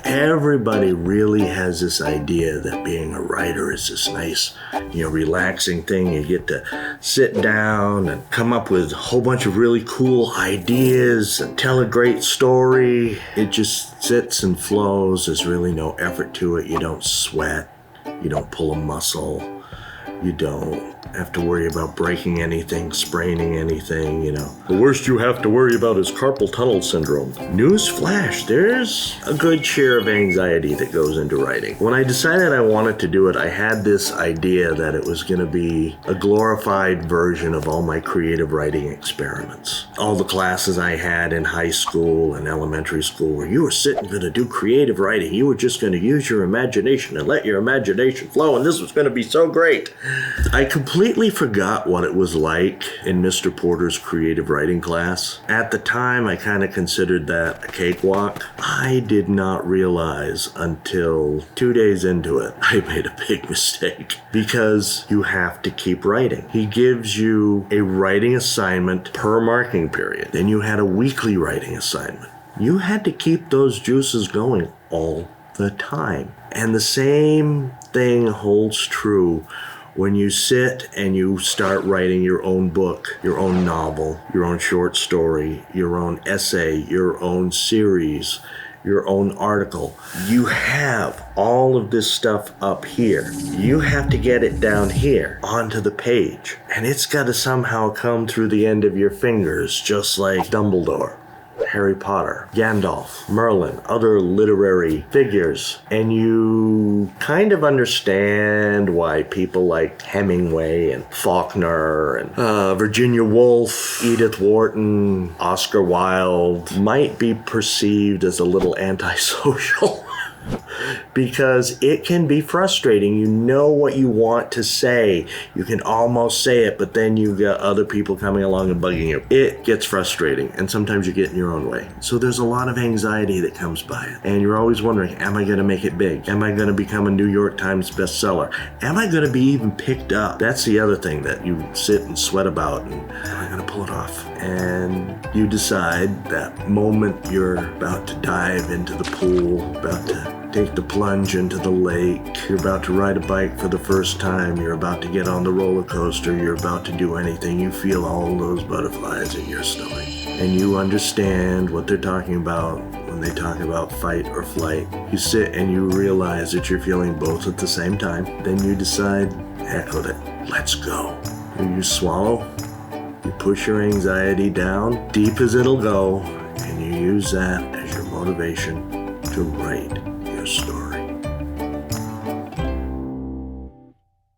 Everybody really has this idea that being a writer is this nice, relaxing thing. You get to sit down and come up with a whole bunch of really cool ideas and tell a great story. It just sits and flows. There's really no effort to it. You don't sweat. You don't pull a muscle. You don't have to worry about breaking anything, spraining anything, The worst you have to worry about is carpal tunnel syndrome. Newsflash, there's a good share of anxiety that goes into writing. When I decided I wanted to do it, I had this idea that it was going to be a glorified version of all my creative writing experiments. All the classes I had in high school and elementary school where you were sitting going to do creative writing. You were just going to use your imagination and let your imagination flow, and this was going to be so great. I completely forgot what it was like in Mr. Porter's creative writing class. At the time, I kind of considered that a cakewalk. I did not realize until 2 days into it, I made a big mistake because you have to keep writing. He gives you a writing assignment per marking period. Then you had a weekly writing assignment. You had to keep those juices going all the time. And the same thing holds true when you sit and you start writing your own book, your own novel, your own short story, your own essay, your own series, your own article. You have all of this stuff up here. You have to get it down here onto the page. And it's got to somehow come through the end of your fingers, just like Dumbledore, Harry Potter, Gandalf, Merlin, other literary figures. And you kind of understand why people like Hemingway and Faulkner and Virginia Woolf, Edith Wharton, Oscar Wilde might be perceived as a little antisocial. Because it can be frustrating. You know what you want to say. You can almost say it, but then you've got other people coming along and bugging you. It gets frustrating, and sometimes you get in your own way. So there's a lot of anxiety that comes by it. And you're always wondering, am I going to make it big? Am I going to become a New York Times bestseller? Am I going to be even picked up? That's the other thing that you sit and sweat about. And am I going to pull it off? And you decide that moment you're about to dive into the pool, about to take the plunge into the lake, you're about to ride a bike for the first time, you're about to get on the roller coaster, you're about to do anything, you feel all those butterflies in your stomach. And you understand what they're talking about when they talk about fight or flight. You sit and you realize that you're feeling both at the same time. Then you decide, heck with it, let's go. And you swallow, you push your anxiety down, deep as it'll go, and you use that as your motivation to write your story.